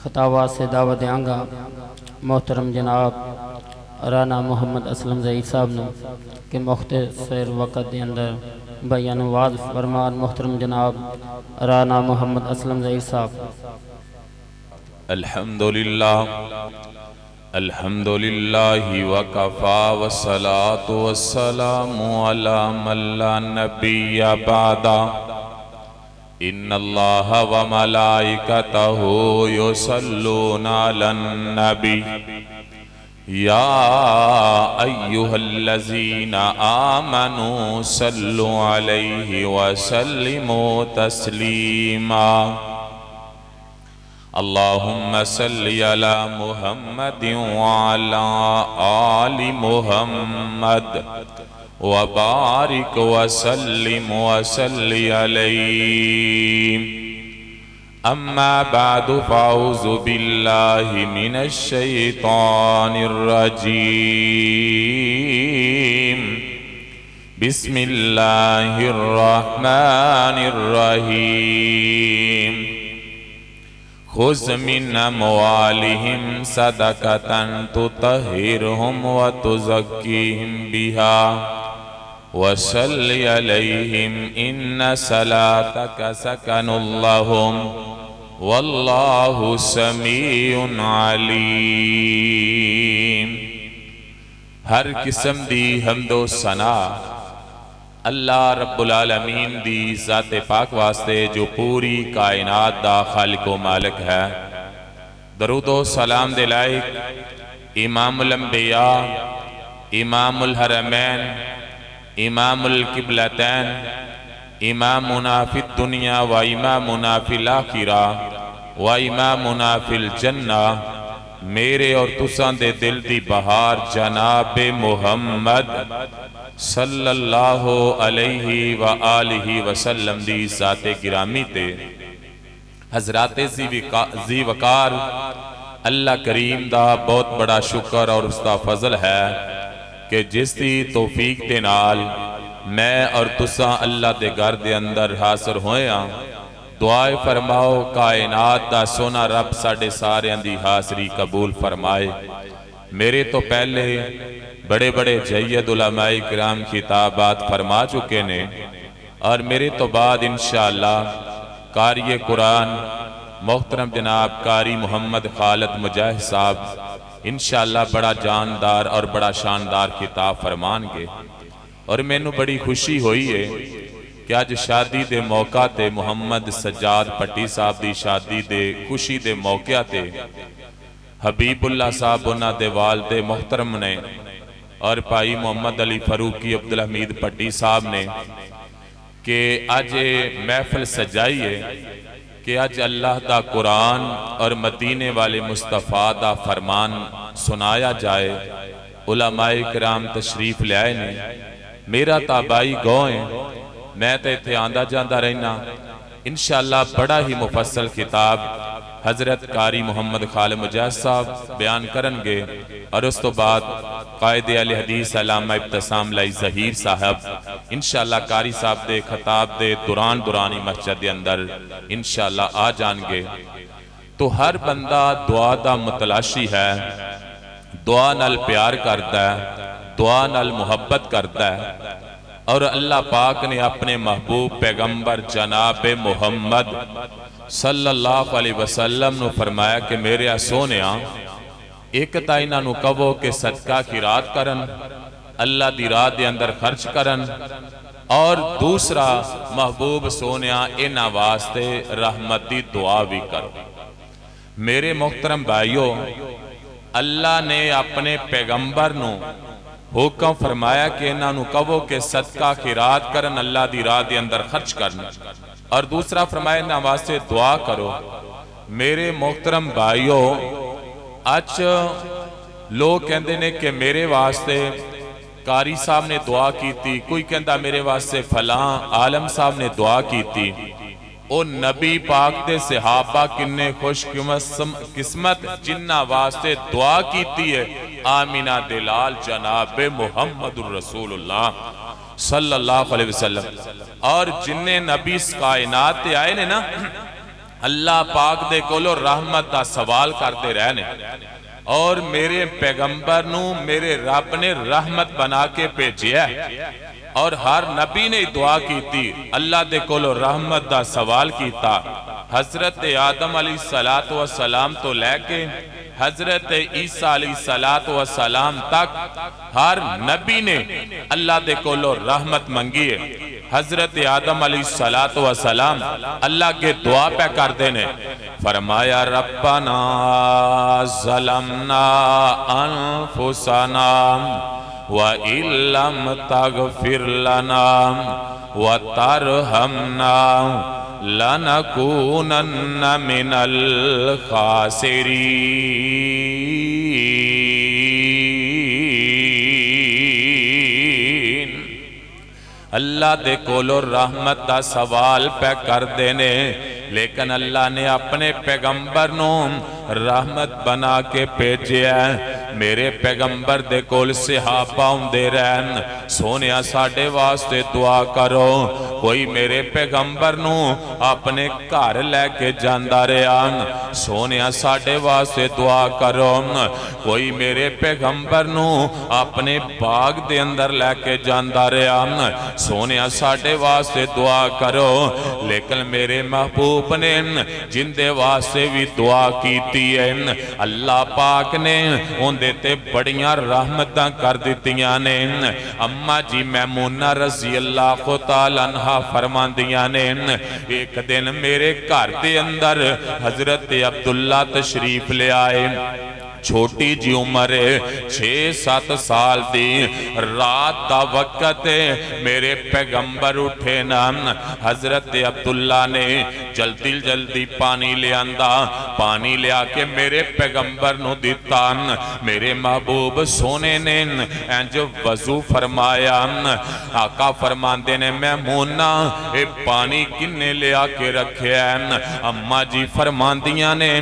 خطاوات سے دعوت دیاں گا محترم جناب رانا محمد اسلم ظہیر صاحب نے کہ مختصر وقت دے اندر بیان واض فرمان محترم جناب رانا محمد اسلم ظہیر صاحب۔ الحمدللہ وکفا والصلاة والسلام علی من لا نبی بعدا ان اللہ وملائکتہ یصلون علی النبی یا ایہا الذین آمنوا صلوا علیہ وسلموا تسلیما اللہم صلی علی محمد وعلی آل محمد وبارک وسلم وصلی علیہ اما بعد فاعوذ باللہ من الشیطان الرجیم بسم اللہ الرحمن الرحیم خذ من اموالہم صدقۃ تطہرہم وتزکیہم بہا وصلی علیہم ان صلاتک سکن لہم واللہ سمیع علیم۔ ہر قسم دی حمد و ثنا اللہ رب العالمین دی ذات پاک واسطے جو پوری کائنات دا خالق و مالک ہے۔ درود و سلام دے لائق امام الانبیاء، امام الحرمین، امام القبلتین، امامنا فی الدنیا و امامنا فی الاخرہ و امامنا فی الجنہ، میرے اور تساں دے دل دی بہار جناب محمد صلی اللہ علیہ وآلہ وسلم دی ذات گرامی تے حضرات زی وقار اللہ کریم دا بہت بڑا شکر اور اس دا فضل ہے کہ جس دی توفیق دے نال میں اور تساں اللہ دے گھر دے اندر حاضر ہوئے ہاں۔ دعائے فرماؤ کائنات دا سونا رب ساڑھے سارے اندی حاضری قبول فرمائے۔ میرے تو پہلے بڑے بڑے جید علماء کرام خطابات فرما چکے نے اور میرے تو بعد انشاءاللہ قاری قرآن محترم جناب قاری محمد خالد مجاہد صاحب انشاءاللہ بڑا جاندار اور بڑا شاندار خطاب فرمان گے۔ اور میں نو بڑی خوشی ہوئی ہے کہ آج شادی دے موقع تے محمد سجاد پٹی صاحب دی شادی دے خوشی دے موقع تے حبیب اللہ صاحب انہ دے والد محترم نے اور پائی محمد علی فاروقی عبدالحمید پٹی صاحب نے کہ آج محفل سجائی ہے کہ آج اللہ دا قرآن اور مدینے والے مصطفیٰ دا فرمان سنایا جائے۔ علماء کرام تشریف لے آئے نے، میرا تابائی گوئیں، میں تے تھے آندہ جاندہ رہنا۔ انشاءاللہ بڑا ہی مفصل خطاب حضرت قاری محمد خالد مجاہد صاحب بیان کرنگے اور اس تو بعد قائد اہل حدیث علامہ ابتسام لائی ظہیر صاحب انشاءاللہ قاری صاحب دے خطاب دے دورانی مسجد دے اندر انشاءاللہ آ جانگے۔ تو ہر بندہ دعا دا متلاشی ہے، دعا نال پیار کرتا ہے، دعا نال محبت کرتا ہے اور اللہ پاک نے اپنے محبوب پیغمبر جناب محمد صلی اللہ علیہ وسلم نو فرمایا کہ میرے سونیاں ایک تائنہ نو کہو کہ صدقہ خیرات کرن، اللہ دی راہ دے اندر خرچ کرن، اور دوسرا محبوب سونیاں ان واسطے رحمتی دعا بھی کرو۔ میرے محترم بھائیو، اللہ نے اپنے پیغمبر نو حکم فرمایا کہ انہاں نو کہو کہ صدقہ خیرات کرن، اللہ دی راہ دے اندر خرچ کرن، اور دوسرا فرمایا انہاں واسطے دعا کرو۔ میرے محترم بھائیو، آج لوگ کہندے نے کہ میرے واسطے قاری صاحب نے دعا کی تھی، کوئی کہندہ میرے واسطے فلاں عالم صاحب نے دعا کی تھی۔ او نبی پاک دے صحابہ کنے خوش قسمت جنہ واسطے دعا کیتی ہے آمینہ دلال جناب محمد الرسول اللہ صلی اللہ علیہ وسلم، اور جنہیں نبی اس کائنات تے آئے نے نا اللہ پاک دے کولو رحمت دا سوال کرتے رہنے اور میرے پیغمبر نو میرے رب نے رحمت بنا کے بھیجیا ہے اور ہر نبی نے دعا کی تھی اللہ دے کولو رحمت دا سوال کیتا حضرت آدم علیہ السلام تو لے کے حضرت عیسیٰ علیہ السلام تک ہر نبی نے اللہ دے کولو رحمت منگی ہے حضرت آدم علیہ السلام اللہ کے دعا پہ کر دینے فرمایا ربنا ظلمنا انفسنا وَإِن لَّمْ تَغْفِرْ لَنَا وَتَرْحَمْنَا لَنَكُونَنَّ مِنَ الْخَاسِرِينَ اللہ دے کولو رحمت دا سوال پہ کر دینے لیکن اللہ نے اپنے پیغمبر نو رحمت بنا کے بھیجیا ہے میرے پیغمبر دے کول صحابہ ہوندے رہن سونیا ساڈے واسطے دعا کرو کوئی میرے پیغمبر نو اپنے گھر لے کے جاندا رہیا سونیا ساڈے واسطے دعا کرو کوئی میرے پیغمبر نو اپنے باغ دے اندر لے کے جاندا رہیا سونیا ساڈے واسطے دعا کرو لیکن میرے محبوب نے جن دے واسطے بھی دعا کیتی ہے اللہ پاک نے ان دیتے بڑیاں رحمتاں کر دیتیاں نے اماں جی میمونہ رضی اللہ تعالیٰ عنہ فرماندیاں نے ایک دن میرے گھر دے اندر حضرت عبداللہ تشریف لے آئے چھوٹی جی عمر 6-7 سال دی رات دا وقت میرے پیغمبر اٹھے نا حضرت عبداللہ نے جلدی پانی لے آندہ پانی لے آکے میرے پیغمبر نو دیتا میرے محبوب سونے نے انج وضو فرمایا آقا فرماندے نے میمونہ اے پانی کنے لے آکے رکھے ہیں اماں جی فرماندیاں نے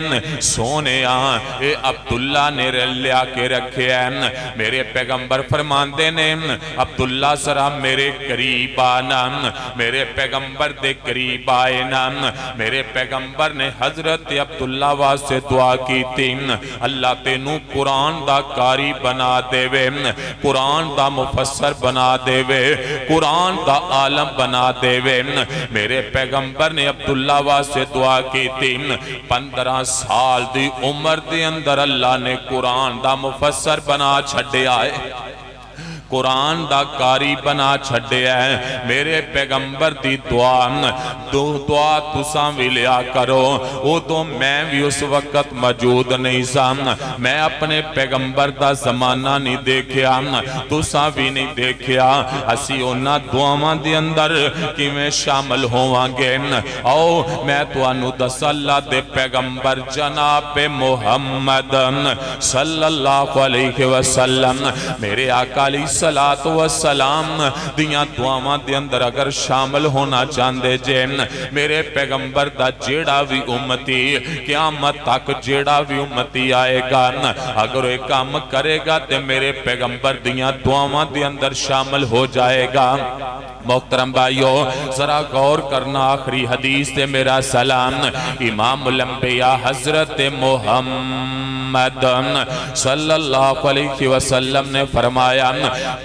سونے اے عبداللہ نے لیا کے رکھے ہیں میرے پیغمبر فرماندے نے عبداللہ ذرا میرے قریب آنا میرے پیغمبر دے قریب آئے نا میرے پیغمبر نے حضرت عبداللہ واسطے دعا کی تھی اللہ تینوں قرآن دا قاری بنا دے وے قرآن دا مفسر بنا دے وے قرآن دا عالم بنا دے وے میرے پیغمبر نے عبداللہ واسطے دعا کی تھی 15 سال دی عمر دے اندر اللہ نے قرآن دا مفسر بنا چھڑے آئے قرآن دا قاری بنا چھڑے ہیں میرے پیغمبر دی دعا تساں بھی لیا کرو وہ تو میں بھی اس وقت موجود نہیں سا میں اپنے پیغمبر دا زمانہ نہیں دیکھیا تساں بھی نہیں دیکھیا اسی اونا دعاواں دی اندر کی میں شامل ہوں گے آؤ میں تو انو دس اللہ دے پیغمبر جناب محمد صلی اللہ علیہ وسلم میرے آقا علیہ السلام دیاں دعاواں دے اندر اگر شامل ہونا چاندے جے میرے پیغمبر دا جیڑا بھی امتی قیامت تک جیڑا بھی امتی آئے گا اگر ایک کام کرے گا تے میرے پیغمبر دیاں دعاواں دے اندر شامل ہو جائے گا محترم بھائیو ذرا غور کرنا آخری حدیث تے میرا سلام امام الانبیاء حضرت محمد صلی اللہ علیہ وسلم نے فرمایا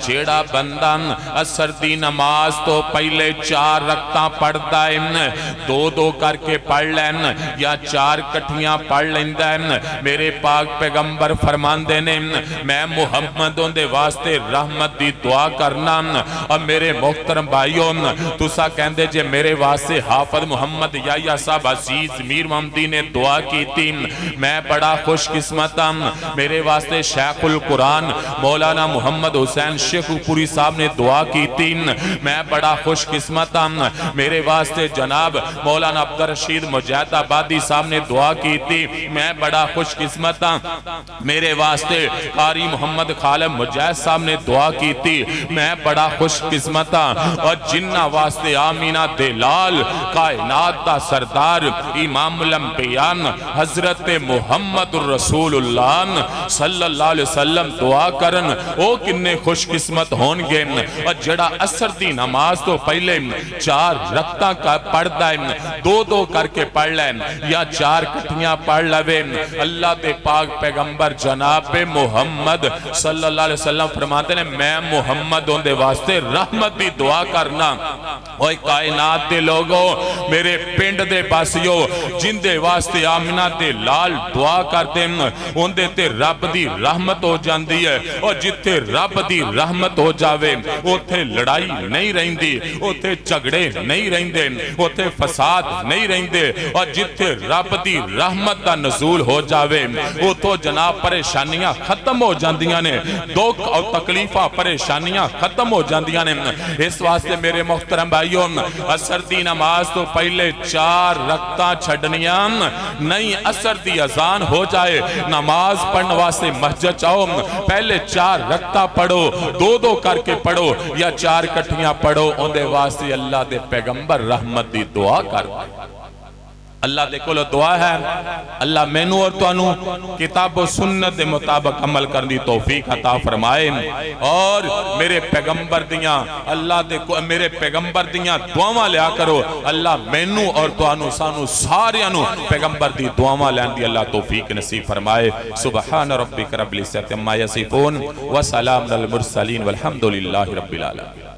جیڑا بندہ اثر دی نماز تو پہلے 4 رکعتاں پڑھدا ہے 2 کر کے پڑھ لین یا 4 کٹھیاں پڑھ لیندا ہے میرے پاک پیغمبر فرماندے نے میں محمد دے واسطے رحمت دی دعا کرنا اور میرے محترم بھائیوں تسا کہندے جے میرے واسطے حافظ محمد یحییٰ صاحب عزیز میر محمدی نے دعا کی تھی میں بڑا خوش قسمت ہوں میرے واسطے شیخ القرآن مولانا محمد حسین شیخ پوری صاحب نے دعا کی تھی میں بڑا خوش قسمت ہوں میرے واسطے جناب مولانا عبدالرشید مجاہد آبادی صاحب نے دعا کی تھی میں بڑا خوش قسمت ہوں میرے واسطے قاری محمد خالد مجاہد صاحب نے دعا کی تھی میں بڑا خوش قسمت ہوں اور جنہ واسطے آمینہ دے لال کائنات دا سردار امام الانبیاء حضرت محمد الرسول اللہ صلی اللہ علیہ وسلم دعا کرن او کنے خوش قسمت ہون گے اور جڑا عصر دی نماز تو پہلے 4 رکعتاں کا پڑھ دائیں 2 کر کے پڑھ لیں یا 4 کٹھیاں پڑھ لویں اللہ دے پاک پیغمبر جناب محمد صلی اللہ علیہ وسلم فرماتے ہیں میں محمد ان دے واسطے رحمت دی دعا کرنا اوہ کائنات دے لوگوں میرے پنڈ دے باسیو جن دے واسطے آمینہ دے لال دعا کرتے ہیں ان دے تے رب دی رحمت ہو جاندی ہے اور جتے رب دی رحمت ہو جاوے اوتھے لڑائی نہیں رہندی اوتھے جھگڑے نہیں رہندے اوتھے فساد نہیں رہندے اور جتے رب دی رحمت دا نزول ہو جاوے اوتھو جناب پریشانیاں ختم ہو جاندیاں نے دکھ اور تکلیفہ پریشانیاں ختم ہو جاندیاں نے اس واسطے میرے محترم بھائیوں عصر دی نماز تو پہلے 4 رکعتاں چھڑنیاں نہیں عصر دی اذان ہو جائے نماز پڑھنے واسطے مسجد چاہو پہلے 4 رکعتاں پڑھو 2 کر کے پڑھو یا 4 کٹھیاں پڑھو ان دے واسطے اللہ دے پیغمبر رحمت دی دعا کر اللہ دے کولو دعا ہے اللہ مینوں اور توانوں کتاب و سنت دے مطابق عمل کرنی توفیق عطا فرمائے اور میرے پیغمبر دیاں اللہ دے میرے پیغمبر دیاں دعاواں لیا کرو اللہ مینوں اور توانوں سانوں ساریانوں پیغمبر دی دعاواں لین دی اللہ توفیق نصیب فرمائے سبحان ربک رب العزت عما یصفون وسلام علی المرسلین والحمدللہ رب العالمین